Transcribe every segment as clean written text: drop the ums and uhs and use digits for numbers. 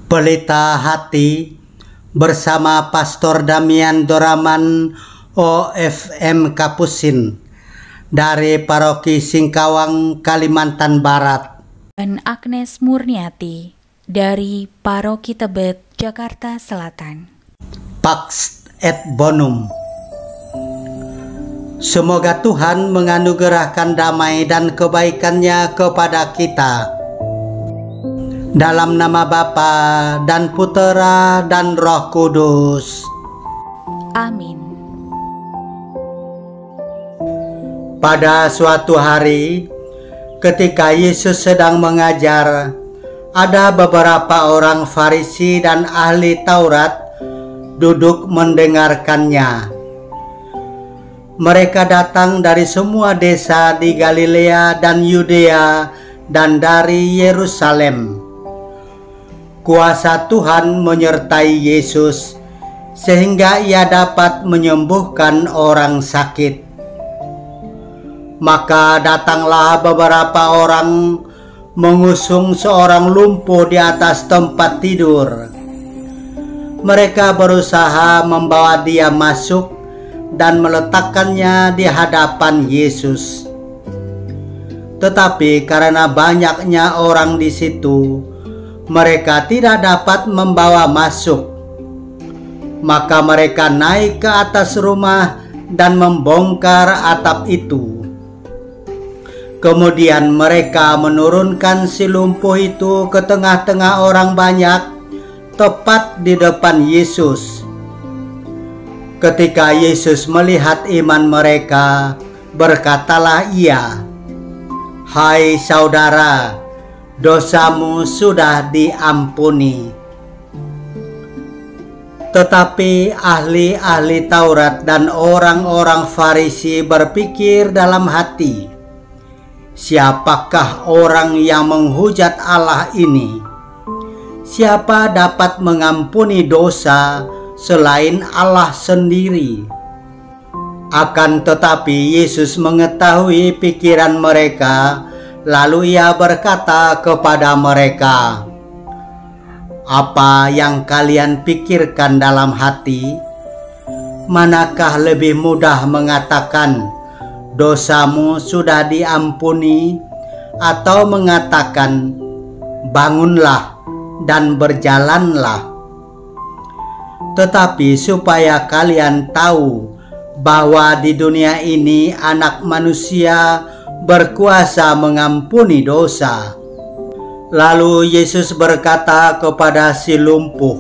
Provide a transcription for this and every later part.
Pelita Hati bersama Pastor Damian Doraman OFM Kapusin dari Paroki Singkawang, Kalimantan Barat, dan Agnes Murniati dari Paroki Tebet, Jakarta Selatan. Pax et Bonum. Semoga Tuhan menganugerahkan damai dan kebaikan-Nya kepada kita. Dalam nama Bapa dan Putera dan Roh Kudus. Amin. Pada suatu hari, ketika Yesus sedang mengajar, ada beberapa orang Farisi dan ahli Taurat duduk mendengarkannya. Mereka datang dari semua desa di Galilea dan Yudea dan dari Yerusalem. Kuasa Tuhan menyertai Yesus sehingga Ia dapat menyembuhkan orang sakit. Maka datanglah beberapa orang mengusung seorang lumpuh di atas tempat tidur. Mereka berusaha membawa dia masuk dan meletakkannya di hadapan Yesus. Tetapi karena banyaknya orang di situ, mereka tidak dapat membawa masuk. Maka mereka naik ke atas rumah dan membongkar atap itu. Kemudian mereka menurunkan si lumpuh itu ke tengah-tengah orang banyak, tepat di depan Yesus. Ketika Yesus melihat iman mereka, berkatalah Ia, "Hai saudara, dosamu sudah diampuni." Tetapi ahli-ahli Taurat dan orang-orang Farisi berpikir dalam hati, "Siapakah orang yang menghujat Allah ini? Siapa dapat mengampuni dosa selain Allah sendiri?" Akan tetapi Yesus mengetahui pikiran mereka, lalu Ia berkata kepada mereka, "Apa yang kalian pikirkan dalam hati? Manakah lebih mudah mengatakan, 'Dosamu sudah diampuni,' atau mengatakan, 'Bangunlah dan berjalanlah'? Tetapi supaya kalian tahu bahwa di dunia ini Anak Manusia berkuasa mengampuni dosa." Lalu Yesus berkata kepada si lumpuh,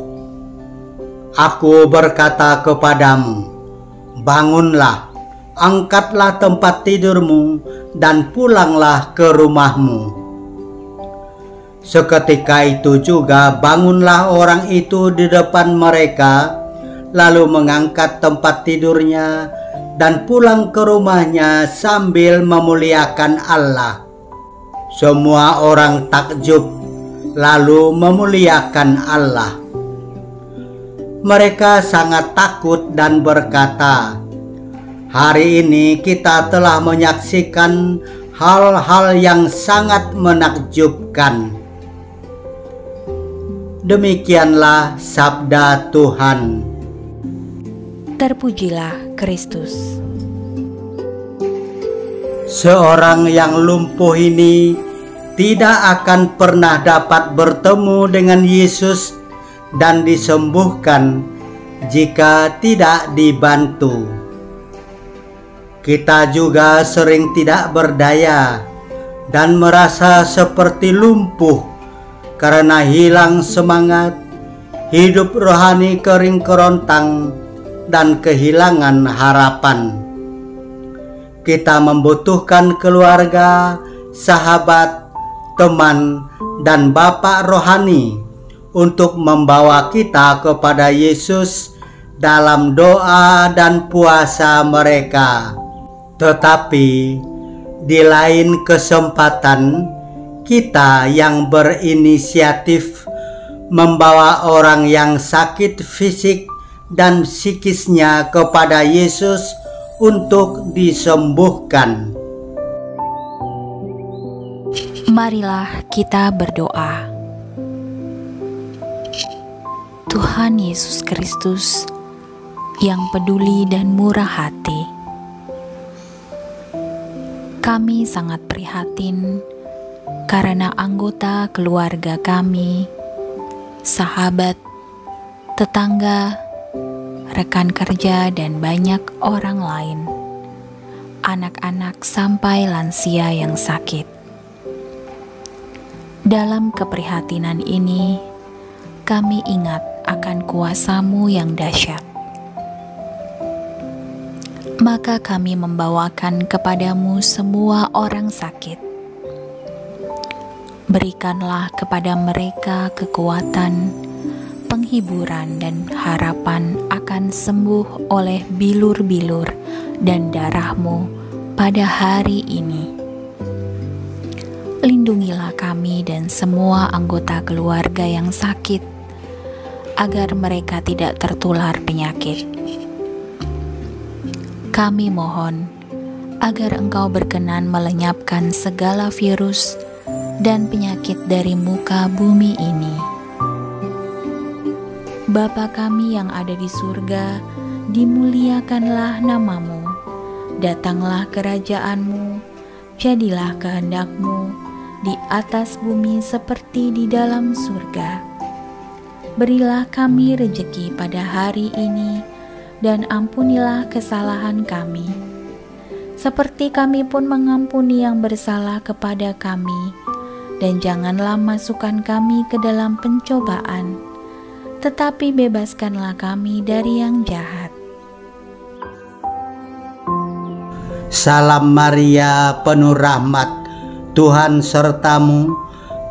"Aku berkata kepadamu, bangunlah, angkatlah tempat tidurmu, dan pulanglah ke rumahmu." Seketika itu juga bangunlah orang itu di depan mereka, lalu mengangkat tempat tidurnya dan pulang ke rumahnya sambil memuliakan Allah. Semua orang takjub lalu memuliakan Allah. Mereka sangat takut dan berkata, "Hari ini kita telah menyaksikan hal-hal yang sangat menakjubkan." Demikianlah sabda Tuhan. Terpujilah Kristus. Seorang yang lumpuh ini tidak akan pernah dapat bertemu dengan Yesus dan disembuhkan jika tidak dibantu. Kita juga sering tidak berdaya dan merasa seperti lumpuh karena hilang semangat, hidup rohani kering kerontang, dan kehilangan harapan. Kita membutuhkan keluarga, sahabat, teman, dan bapak rohani untuk membawa kita kepada Yesus dalam doa dan puasa mereka. Tetapi di lain kesempatan, kita yang berinisiatif membawa orang yang sakit fisik dan psikisnya kepada Yesus untuk disembuhkan. Marilah kita berdoa. Tuhan Yesus Kristus yang peduli dan murah hati, kami sangat prihatin karena anggota keluarga kami, sahabat, tetangga, rekan kerja, dan banyak orang lain, anak-anak sampai lansia yang sakit. Dalam keprihatinan ini, kami ingat akan kuasa-Mu yang dahsyat. Maka kami membawakan kepadamu semua orang sakit. Berikanlah kepada mereka kekuatan, penghiburan, dan harapan akan sembuh oleh bilur-bilur dan darah-Mu pada hari ini. Lindungilah kami dan semua anggota keluarga yang sakit, agar mereka tidak tertular penyakit. Kami mohon agar Engkau berkenan melenyapkan segala virus dan penyakit dari muka bumi ini. Bapa kami yang ada di surga, dimuliakanlah nama-Mu. Datanglah kerajaan-Mu, jadilah kehendak-Mu di atas bumi seperti di dalam surga. Berilah kami rejeki pada hari ini, dan ampunilah kesalahan kami, seperti kami pun mengampuni yang bersalah kepada kami. Dan janganlah masukkan kami ke dalam pencobaan, tetapi bebaskanlah kami dari yang jahat. Salam Maria, penuh rahmat, Tuhan sertamu,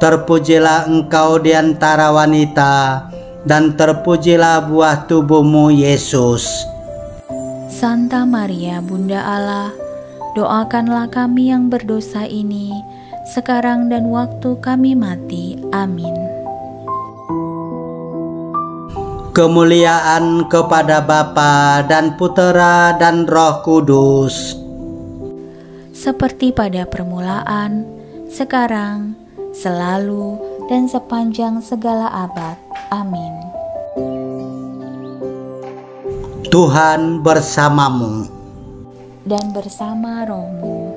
terpujilah engkau di antara wanita, dan terpujilah buah tubuhmu, Yesus. Santa Maria, Bunda Allah, doakanlah kami yang berdosa ini, sekarang dan waktu kami mati. Amin. Kemuliaan kepada Bapa dan Putera dan Roh Kudus, seperti pada permulaan, sekarang, selalu, dan sepanjang segala abad. Amin. Tuhan bersamamu, dan bersama rohmu.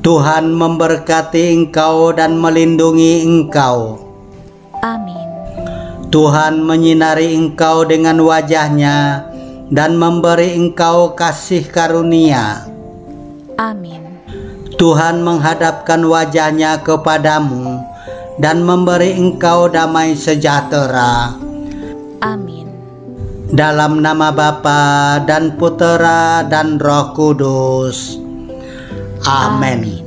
Tuhan memberkati engkau dan melindungi engkau. Amin. Tuhan menyinari engkau dengan wajah-Nya dan memberi engkau kasih karunia. Amin. Tuhan menghadapkan wajah-Nya kepadamu dan memberi engkau damai sejahtera. Amin. Dalam nama Bapa dan Putera dan Roh Kudus. Amin.